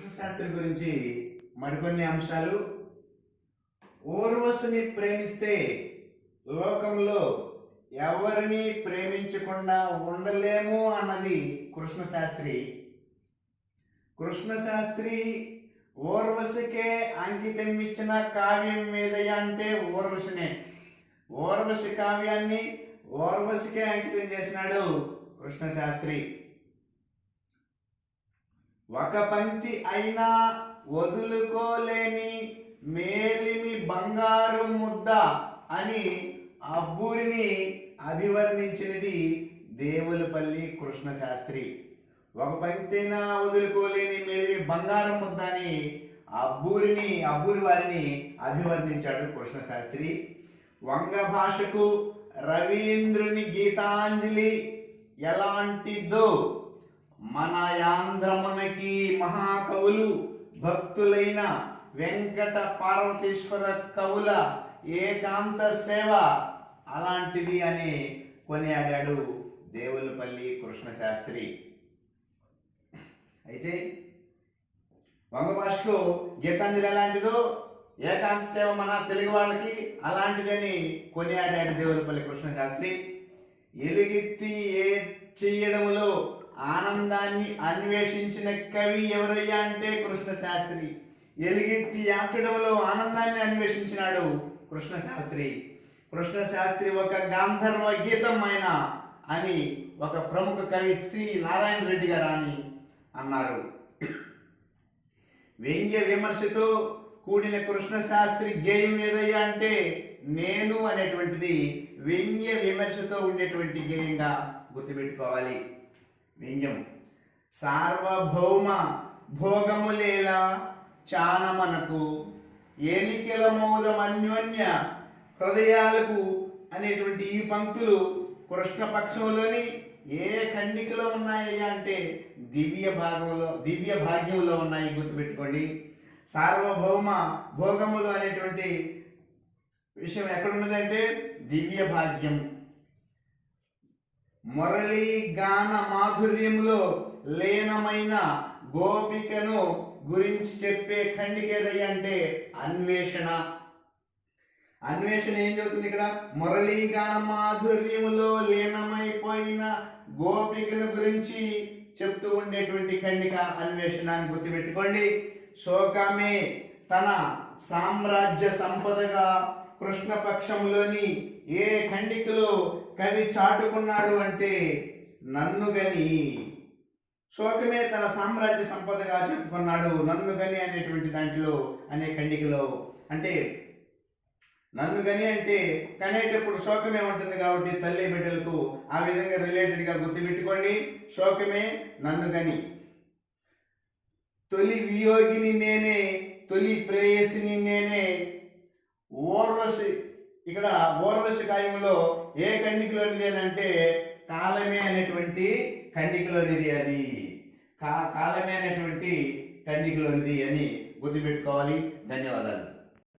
కృష్ణశాస్త్రి గురించి మరికొన్ని అంశాలు. ఊర్వశిని ప్రేమిస్తే లోకంలో ఎవరిని ప్రేమించకుండా ఉండలేము అన్నది కృష్ణశాస్త్రి. కృష్ణశాస్త్రి ఊర్వశికే అంకితం ఇచ్చిన కావ్యం ఏదయ్యా అంటే ఊర్వశినే. ఊర్వశి కావ్యాన్ని ఊర్వశికే అంకితం చేసినాడు కృష్ణశాస్త్రి. ఒక పంక్తి అయినా వదులుకోలేని మేలిమి బంగారు ముద్ద అని అబ్బూరిని అభివర్ణించినది దేవులపల్లి కృష్ణశాస్త్రి. ఒక పంక్తినా వదులుకోలేని మేలిమి బంగారు ముద్ద అని అబ్బూరి వారిని అభివర్ణించాడు కృష్ణశాస్త్రి. వంగ భాషకు రవీంద్రుని గీతాంజలి ఎలాంటిదో మన యాంధ్రమునకి మహాకవులు భక్తులైన వెంకట పార్వతీశ్వర కవుల ఏకాంత సేవ అలాంటిది అని కొనియాడాడు దేవులపల్లి కృష్ణశాస్త్రి. అయితే వంగ భాషకు గీతాంజలి ఎలాంటిదో ఏకాంత సేవ మన తెలుగు వాళ్ళకి అలాంటిదని కొనియాడాడు దేవులపల్లి కృష్ణశాస్త్రి. ఎలుగెత్తి చేయడములో ఆనందాన్ని అన్వేషించిన కవి ఎవరయ్యా అంటే కృష్ణశాస్త్రి. ఎలుగెత్తి ఏడ్చడంలో ఆనందాన్ని అన్వేషించినాడు కృష్ణశాస్త్రి. కృష్ణశాస్త్రి ఒక గాంధర్వ గీతం ఆయన అని ఒక ప్రముఖ కవి సి నారాయణ రెడ్డి గారు అని అన్నారు. వ్యంగ్య విమర్శతో కూడిన కృష్ణశాస్త్రి గేయం ఏదయ్యా అంటే నేను అనేటువంటిది వ్యంగ్య విమర్శతో ఉండేటువంటి గేయంగా గుర్తుపెట్టుకోవాలి. వ్యంగ్యం సార్వభౌమ భోగములేలా చానమనకు ఏలికెల మోదమన్యోన్య హృదయాలకు అనేటువంటి ఈ పంక్తులు కృష్ణపక్షంలోని ఏ ఖండికలో ఉన్నాయి అంటే దివ్య భాగ్యంలో ఉన్నాయి, గుర్తుపెట్టుకోండి. సార్వభౌమ భోగములు అనేటువంటి విషయం ఎక్కడున్నదంటే దివ్య భాగ్యం. మురళీ గాన మాధుర్యములో లీనమైన గోపికను గురించి చెప్పే ఖండిక ఏదయ్యా అంటే అన్వేషణ. అన్వేషణ ఏం చెబుతుంది ఇక్కడ? మురళీ గాన మాధుర్యములో లీనమైపోయిన గోపికను గురించి చెప్తూ ఉండేటువంటి ఖండిక అన్వేషణ అని గుర్తుపెట్టుకోండి. శోకమే తన సామ్రాజ్య సంపదగా కృష్ణపక్షంలోని ఏ ఖండికలో కవి చాటుకున్నాడు అంటే నన్నుగని. శోకమే తన సామ్రాజ్య సంపదగా చెప్పుకున్నాడు నన్నుగని అనేటువంటి దాంట్లో అనే ఖండికలో. అంటే నన్నుగని అంటే కనేటప్పుడు శోకమే ఉంటుంది కాబట్టి తల్లి బిడ్డలకు ఆ విధంగా రిలేటెడ్గా గుర్తుపెట్టుకోండి. శోకమే నన్నుగని. తొలి వియోగిని నేనే, తొలి ప్రేయసిని నేనే. ఊర్వశి, ఇక్కడ ఊర్వశి కావ్యంలో ఏ ఖండికలోనిది అని అంటే కాలమే అనేటువంటి ఖండికలోనిది. అది కాలమే అనేటువంటి ఖండికలోనిది అని గుర్తుపెట్టుకోవాలి. ధన్యవాదాలు.